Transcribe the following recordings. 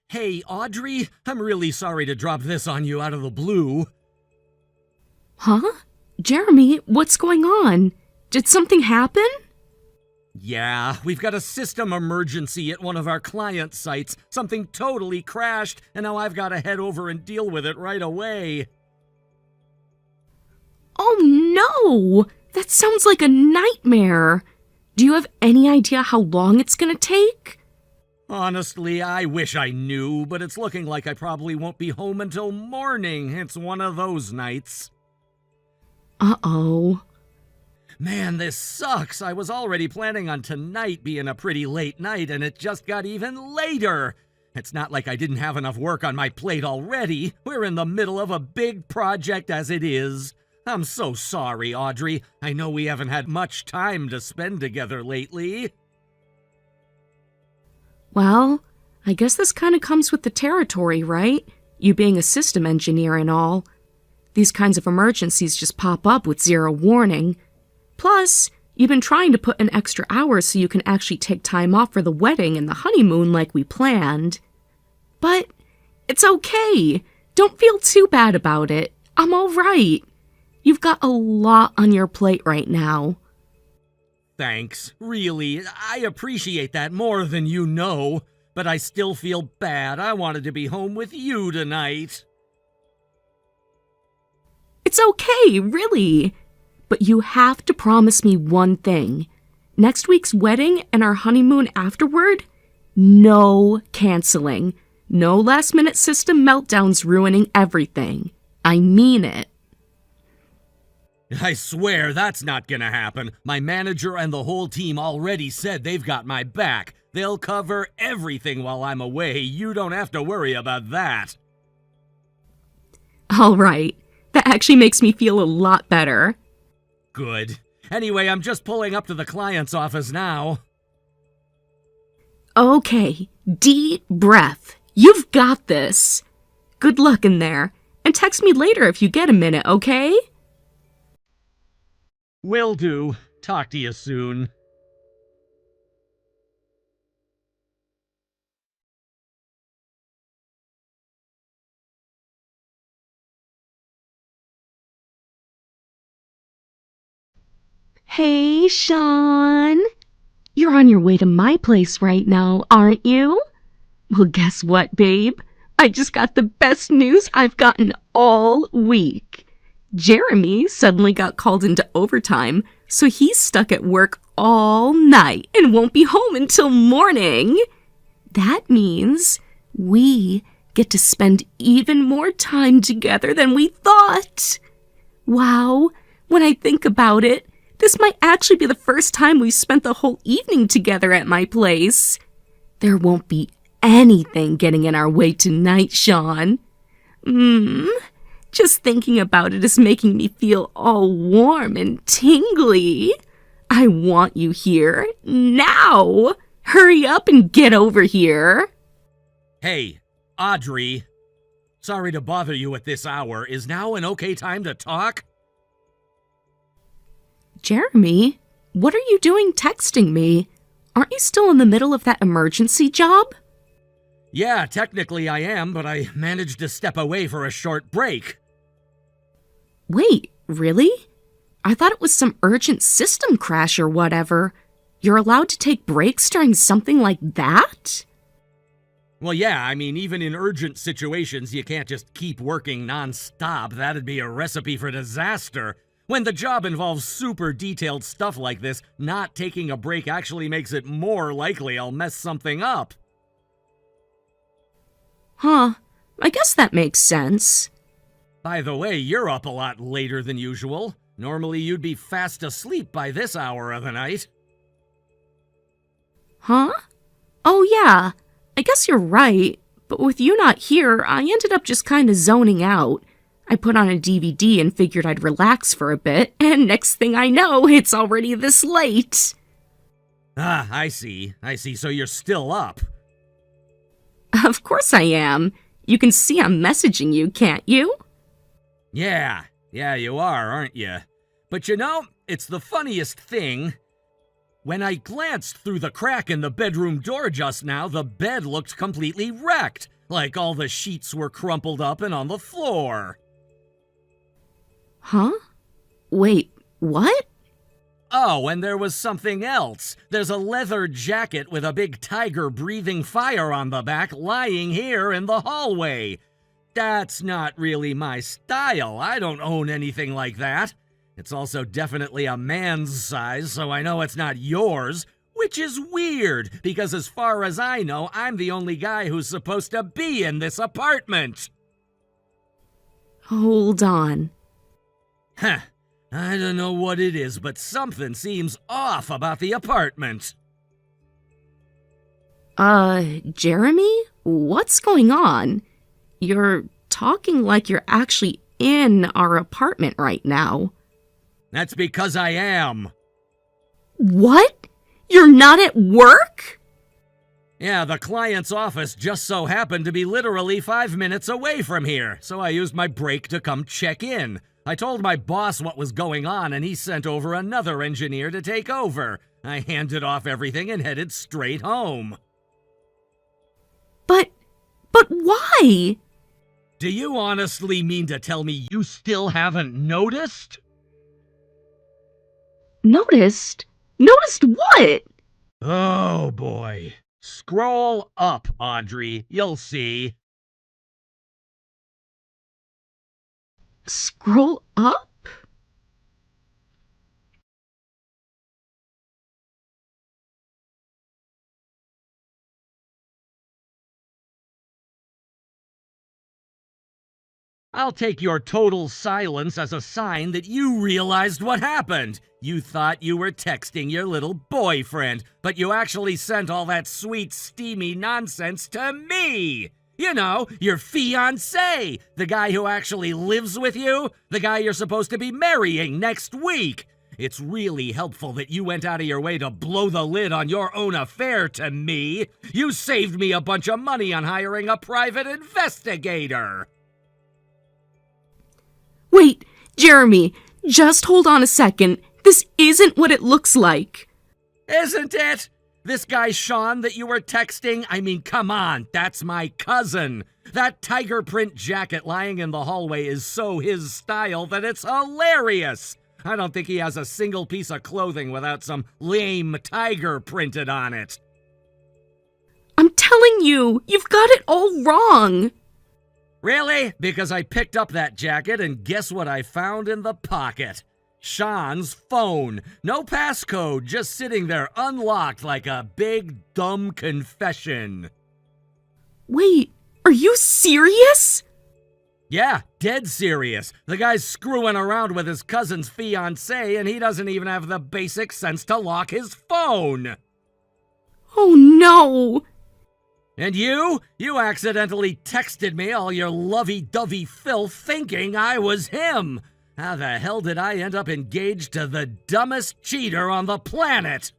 Hey, Audrey, I'm really sorry to drop this on you out of the blue. Huh? Jeremy, what's going on? Did something happen? Yeah, we've got a system emergency at one of our client sites. Something totally crashed, and now I've got to head over and deal with it right away. Oh no! That sounds like a nightmare. Do you have any idea how long it's gonna take? Honestly, I wish I knew, but it's looking like I probably won't be home until morning. It's one of those nights. Uh-oh. Man, this sucks. I was already planning on tonight being a pretty late night, and it just got even later. It's not like I didn't have enough work on my plate already. We're in the middle of a big project as it is. I'm so sorry, Audrey. I know we haven't had much time to spend together lately. Well, I guess this kind of comes with the territory, right? You being a system engineer and all. These kinds of emergencies just pop up with zero warning. Plus, you've been trying to put in extra hours so you can actually take time off for the wedding and the honeymoon like we planned. But it's okay. Don't feel too bad about it. I'm all right. You've got a lot on your plate right now. Thanks. Really, I appreciate that more than you know. But I still feel bad. I wanted to be home with you tonight. It's okay, really. But you have to promise me one thing. Next week's wedding and our honeymoon afterward, no canceling. No last-minute system meltdowns ruining everything. I mean it. I swear that's not gonna happen. My manager and the whole team already said they've got my back. They'll cover everything while I'm away. You don't have to worry about that. All right. That actually makes me feel a lot better. Good. Anyway, I'm just pulling up to the client's office now. Okay, deep breath. You've got this. Good luck in there. And text me later if you get a minute, okay? Will do. Talk to you soon. Hey, Sean. You're on your way to my place right now, aren't you? Well, guess what, babe? I just got the best news I've gotten all week. Jeremy suddenly got called into overtime, so he's stuck at work all night and won't be home until morning. That means we get to spend even more time together than we thought. Wow, when I think about it, this might actually be the first time we've spent the whole evening together at my place. There won't be anything getting in our way tonight, Sean. Just thinking about it is making me feel all warm and tingly. I want you here now. Hurry up and get over here. Hey, Audrey. Sorry to bother you at this hour. Is now an okay time to talk? Jeremy, what are you doing texting me? Aren't you still in the middle of that emergency job? Yeah, technically I am, but I managed to step away for a short break. Wait, really? I thought it was some urgent system crash or whatever. You're allowed to take breaks during something like that? Well, yeah, I mean, even in urgent situations, you can't just keep working non-stop. That'd be a recipe for disaster. When the job involves super detailed stuff like this, not taking a break actually makes it more likely I'll mess something up. Huh, I guess that makes sense. By the way, you're up a lot later than usual. Normally you'd be fast asleep by this hour of the night. Huh? Oh yeah, I guess you're right. But with you not here, I ended up just kinda zoning out. I put on a DVD and figured I'd relax for a bit, and next thing I know, it's already this late. Ah, I see. So you're still up. Of course I am. You can see I'm messaging you, can't you? Yeah, you are, aren't you? But you know, it's the funniest thing. When I glanced through the crack in the bedroom door just now, the bed looked completely wrecked, like all the sheets were crumpled up and on the floor. Huh? Wait, what? Oh, and there was something else. There's a leather jacket with a big tiger breathing fire on the back lying here in the hallway. That's not really my style. I don't own anything like that. It's also definitely a man's size, so I know it's not yours, which is weird, because as far as I know, I'm the only guy who's supposed to be in this apartment. Hold on. Huh. I don't know what it is, but something seems off about the apartment. Jeremy? What's going on? You're talking like you're actually in our apartment right now. That's because I am. What? You're not at work? Yeah, the client's office just so happened to be literally 5 minutes away from here, so I used my break to come check in. I told my boss what was going on, and he sent over another engineer to take over. I handed off everything and headed straight home. But why? Do you honestly mean to tell me you still haven't noticed? Noticed? Noticed what? Oh boy. Scroll up, Audrey. You'll see. Scroll up? I'll take your total silence as a sign that you realized what happened. You thought you were texting your little boyfriend, but you actually sent all that sweet, steamy nonsense to me. You know, your fiancé, the guy who actually lives with you, the guy you're supposed to be marrying next week. It's really helpful that you went out of your way to blow the lid on your own affair to me. You saved me a bunch of money on hiring a private investigator. Wait, Jeremy, just hold on a second. This isn't what it looks like. Isn't it? This guy Sean that you were texting, I mean, come on, that's my cousin. That tiger print jacket lying in the hallway is so his style that it's hilarious. I don't think he has a single piece of clothing without some lame tiger printed on it. I'm telling you, you've got it all wrong. Really? Because I picked up that jacket and guess what I found in the pocket? Sean's phone. No passcode, just sitting there unlocked like a big dumb confession. Wait, are you serious? Yeah, dead serious. The guy's screwing around with his cousin's fiancée and he doesn't even have the basic sense to lock his phone. Oh no! And you? You accidentally texted me all your lovey-dovey filth thinking I was him. How the hell did I end up engaged to the dumbest cheater on the planet?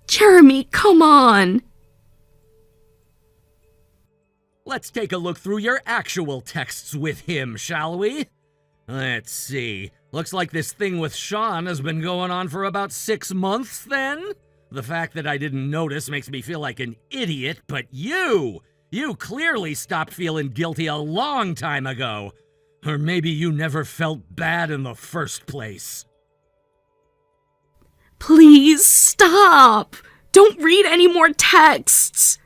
Jeremy, come on! Let's take a look through your actual texts with him, shall we? Let's see. Looks like this thing with Sean has been going on for about 6 months then? The fact that I didn't notice makes me feel like an idiot, but you clearly stopped feeling guilty a long time ago. Or maybe you never felt bad in the first place. Please stop! Don't read any more texts!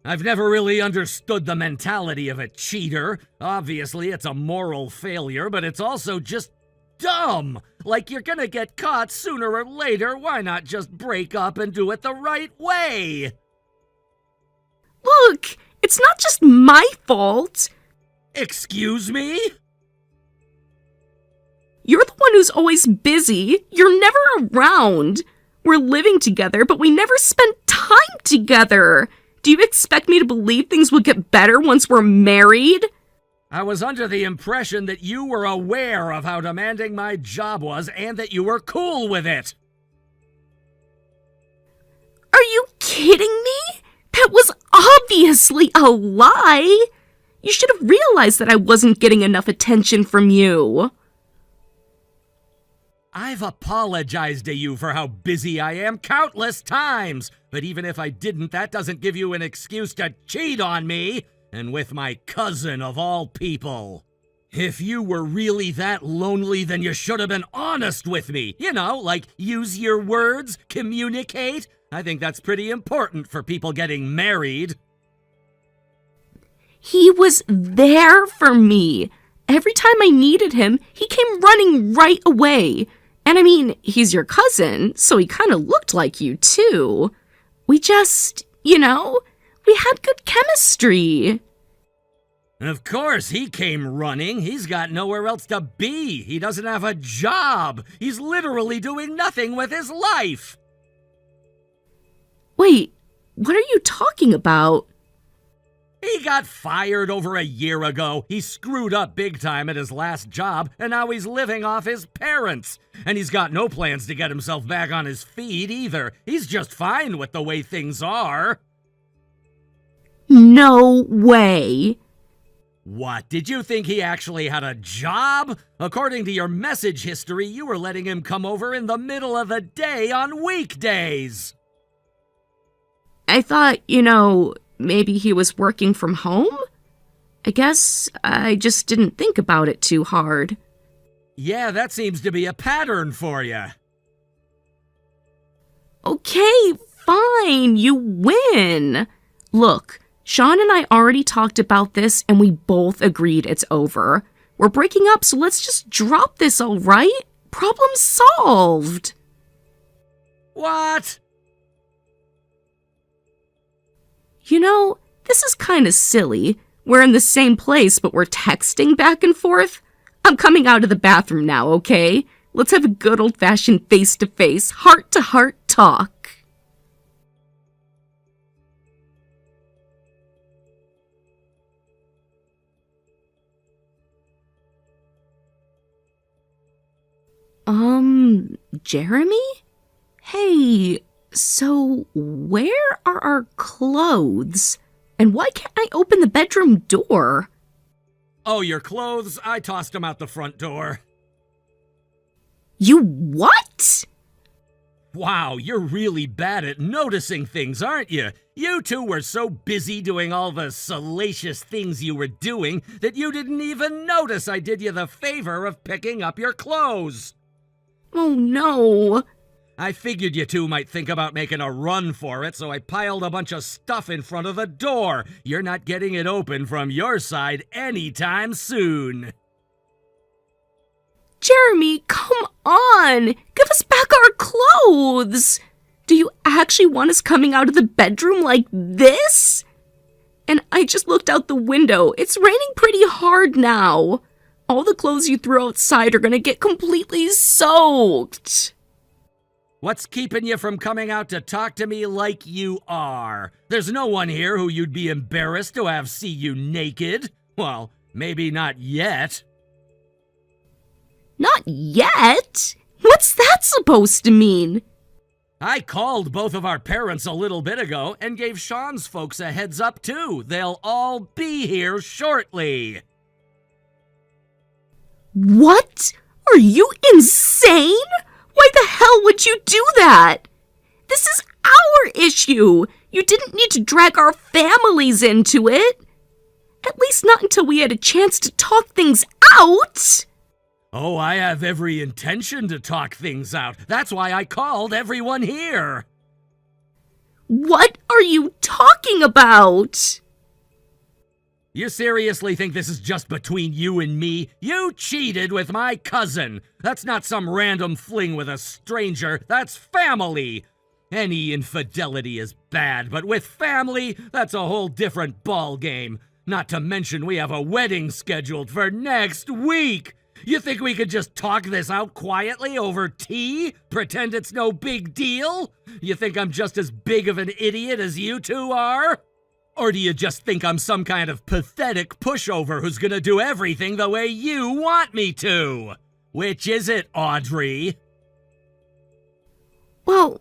I've never really understood the mentality of a cheater. Obviously, it's a moral failure, but it's also just dumb. Like you're gonna get caught sooner or later, why not just break up and do it the right way? Look, it's not just my fault. Excuse me? You're the one who's always busy. You're never around. We're living together, but we never spend time together. Do you expect me to believe things will get better once we're married? I was under the impression that you were aware of how demanding my job was and that you were cool with it. Are you kidding me? That was obviously a lie. You should have realized that I wasn't getting enough attention from you. I've apologized to you for how busy I am countless times, but even if I didn't, that doesn't give you an excuse to cheat on me, and with my cousin of all people. If you were really that lonely, then you should have been honest with me. You know, like use your words, communicate. I think that's pretty important for people getting married. He was there for me. Every time I needed him, he came running right away. And I mean, he's your cousin, so he kind of looked like you too. We just, we had good chemistry. Of course, he came running. He's got nowhere else to be. He doesn't have a job. He's literally doing nothing with his life. Wait, what are you talking about? He got fired over a year ago. He screwed up big time at his last job, and now he's living off his parents. And he's got no plans to get himself back on his feet either. He's just fine with the way things are. No way. What, did you think he actually had a job? According to your message history, you were letting him come over in the middle of the day on weekdays. I thought, maybe he was working from home? I guess I just didn't think about it too hard. Yeah, that seems to be a pattern for you. Okay, fine, you win. Look, Sean and I already talked about this and we both agreed it's over. We're breaking up, so let's just drop this, all right? Problem solved. What? This is kind of silly. We're in the same place, but we're texting back and forth. I'm coming out of the bathroom now, okay? Let's have a good old-fashioned face-to-face, heart-to-heart talk. Jeremy? Hey, so where are our clothes? And why can't I open the bedroom door? Oh, your clothes? I tossed them out the front door. You what? Wow, you're really bad at noticing things, aren't you? You two were so busy doing all the salacious things you were doing that you didn't even notice I did you the favor of picking up your clothes. Oh no. I figured you two might think about making a run for it, so I piled a bunch of stuff in front of the door. You're not getting it open from your side anytime soon. Jeremy, come on! Give us back our clothes! Do you actually want us coming out of the bedroom like this? And I just looked out the window. It's raining pretty hard now. All the clothes you threw outside are gonna get completely soaked. What's keeping you from coming out to talk to me like you are? There's no one here who you'd be embarrassed to have see you naked. Well, maybe not yet. Not yet? What's that supposed to mean? I called both of our parents a little bit ago and gave Sean's folks a heads up too. They'll all be here shortly. What? Are you insane? Why the hell would you do that? This is our issue. You didn't need to drag our families into it. At least not until we had a chance to talk things out. Oh, I have every intention to talk things out. That's why I called everyone here. What are you talking about? You seriously think this is just between you and me? You cheated with my cousin. That's not some random fling with a stranger. That's family. Any infidelity is bad, but with family, that's a whole different ball game. Not to mention we have a wedding scheduled for next week. You think we could just talk this out quietly over tea? Pretend it's no big deal? You think I'm just as big of an idiot as you two are? Or do you just think I'm some kind of pathetic pushover who's gonna do everything the way you want me to? Which is it, Audrey? Well,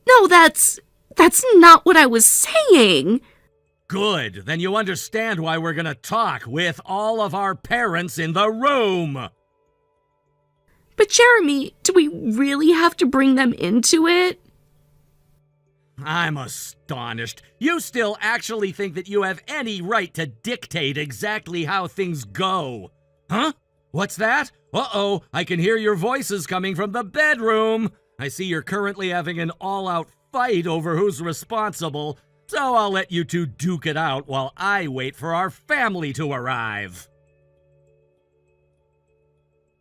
no, that's not what I was saying. Good, then you understand why we're gonna talk with all of our parents in the room. But Jeremy, do we really have to bring them into it? I'm astonished. You still actually think that you have any right to dictate exactly how things go. Huh? What's that? Uh-oh, I can hear your voices coming from the bedroom. I see you're currently having an all-out fight over who's responsible, so I'll let you two duke it out while I wait for our family to arrive.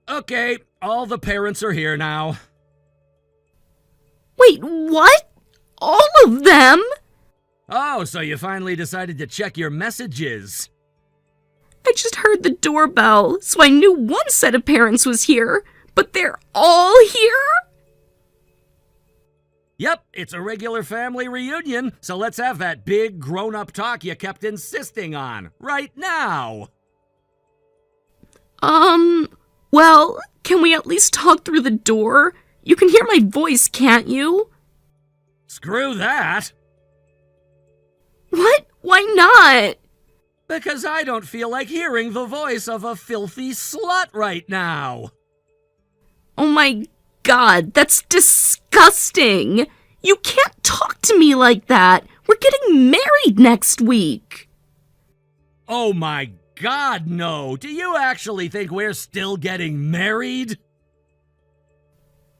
Okay, all the parents are here now. Wait, what? All of them? Oh, so you finally decided to check your messages. I just heard the doorbell, so I knew one set of parents was here, but they're all here? Yep, it's a regular family reunion, so let's have that big grown-up talk you kept insisting on, right now. Well, can we at least talk through the door? You can hear my voice, can't you? Screw that. What? Why not? Because I don't feel like hearing the voice of a filthy slut right now. Oh my God, that's disgusting. You can't talk to me like that. We're getting married next week. Oh my God, no. Do you actually think we're still getting married?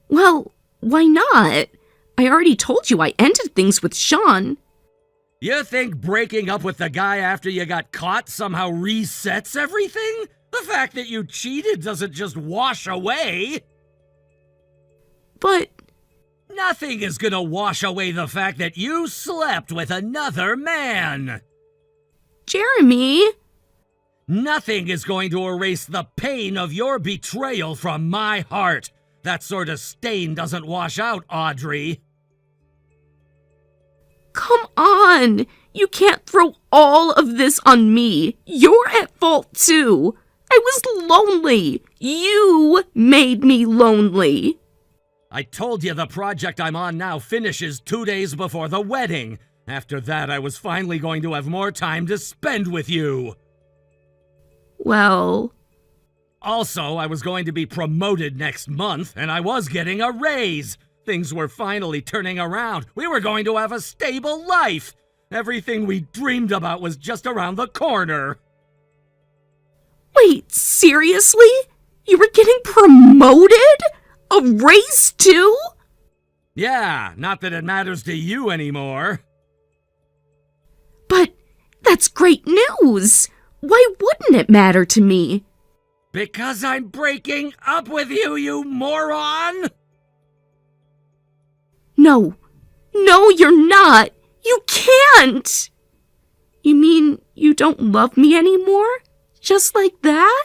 Well, why not? I already told you I ended things with Sean. You think breaking up with the guy after you got caught somehow resets everything? The fact that you cheated doesn't just wash away. But nothing is gonna wash away the fact that you slept with another man. Jeremy... Nothing is going to erase the pain of your betrayal from my heart. That sort of stain doesn't wash out, Audrey. Come on! You can't throw all of this on me. You're at fault too. I was lonely. You made me lonely. I told you the project I'm on now finishes 2 days before the wedding. After that, I was finally going to have more time to spend with you. Well... Also, I was going to be promoted next month, and I was getting a raise. Things were finally turning around. We were going to have a stable life. Everything we dreamed about was just around the corner. Wait, seriously? You were getting promoted? A raise too? Yeah, not that it matters to you anymore. But that's great news. Why wouldn't it matter to me? Because I'm breaking up with you, you moron! No, you're not. You can't. You mean you don't love me anymore? Just like that?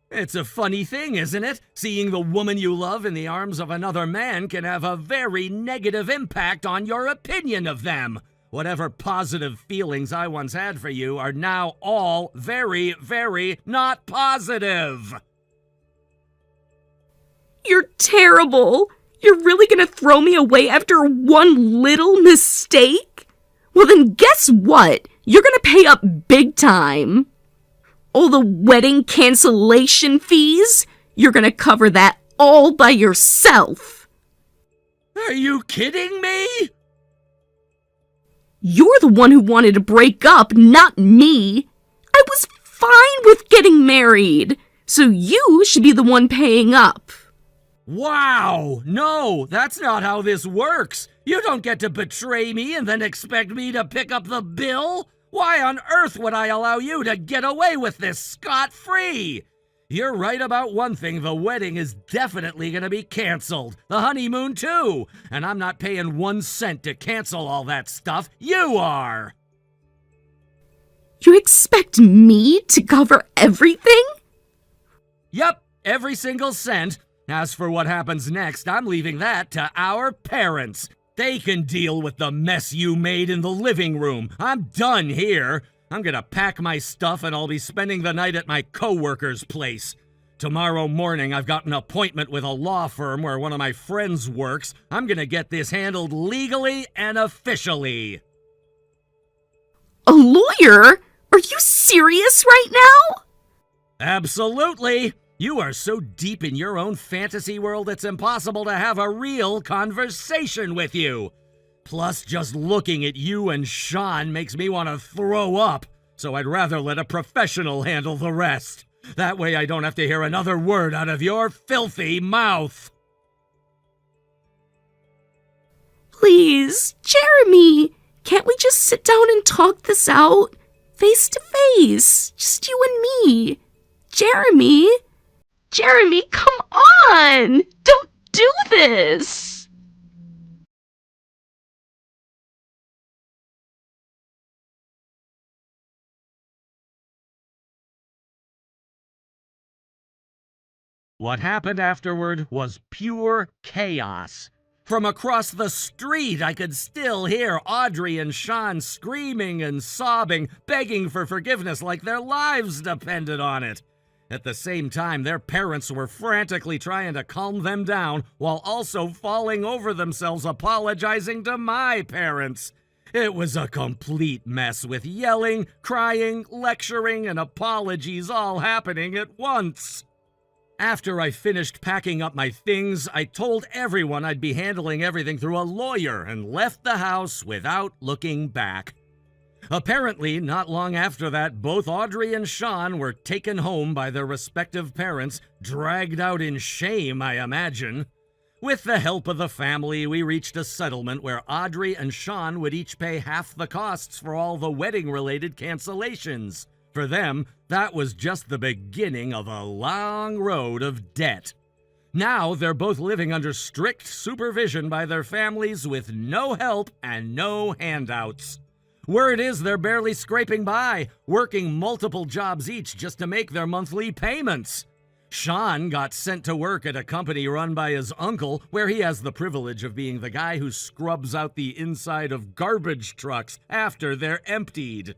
It's a funny thing, isn't it? Seeing the woman you love in the arms of another man can have a very negative impact on your opinion of them. Whatever positive feelings I once had for you are now all very, very not positive. You're terrible. You're really gonna throw me away after one little mistake? Well then guess what? You're gonna pay up big time. All the wedding cancellation fees, you're gonna cover that all by yourself. Are you kidding me? You're the one who wanted to break up, not me. I was fine with getting married, so you should be the one paying up. Wow! No, that's not how this works. You don't get to betray me and then expect me to pick up the bill. Why on earth would I allow you to get away with this scot-free? You're right about one thing, the wedding is definitely gonna be canceled. The honeymoon too. And I'm not paying 1 cent to cancel all that stuff. You are! You expect me to cover everything? Yep, every single cent. As for what happens next, I'm leaving that to our parents. They can deal with the mess you made in the living room. I'm done here. I'm gonna pack my stuff and I'll be spending the night at my coworker's place. Tomorrow morning, I've got an appointment with a law firm where one of my friends works. I'm gonna get this handled legally and officially. A lawyer? Are you serious right now? Absolutely. You are so deep in your own fantasy world it's impossible to have a real conversation with you. Plus, just looking at you and Sean makes me want to throw up, so I'd rather let a professional handle the rest. That way I don't have to hear another word out of your filthy mouth. Please, Jeremy, can't we just sit down and talk this out? Face to face, just you and me. Jeremy, come on! Don't do this! What happened afterward was pure chaos. From across the street, I could still hear Audrey and Sean screaming and sobbing, begging for forgiveness like their lives depended on it. At the same time, their parents were frantically trying to calm them down while also falling over themselves apologizing to my parents. It was a complete mess with yelling, crying, lecturing, and apologies all happening at once. After I finished packing up my things, I told everyone I'd be handling everything through a lawyer and left the house without looking back. Apparently, not long after that, both Audrey and Sean were taken home by their respective parents, dragged out in shame, I imagine. With the help of the family, we reached a settlement where Audrey and Sean would each pay half the costs for all the wedding-related cancellations. For them, that was just the beginning of a long road of debt. Now they're both living under strict supervision by their families with no help and no handouts. Word is they're barely scraping by, working multiple jobs each just to make their monthly payments. Sean got sent to work at a company run by his uncle, where he has the privilege of being the guy who scrubs out the inside of garbage trucks after they're emptied.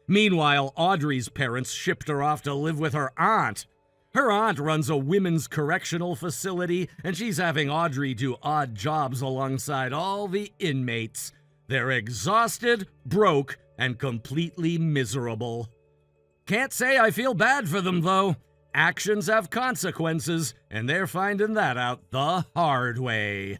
Meanwhile, Audrey's parents shipped her off to live with her aunt. Her aunt runs a women's correctional facility, and she's having Audrey do odd jobs alongside all the inmates. They're exhausted, broke, and completely miserable. Can't say I feel bad for them, though. Actions have consequences, and they're finding that out the hard way.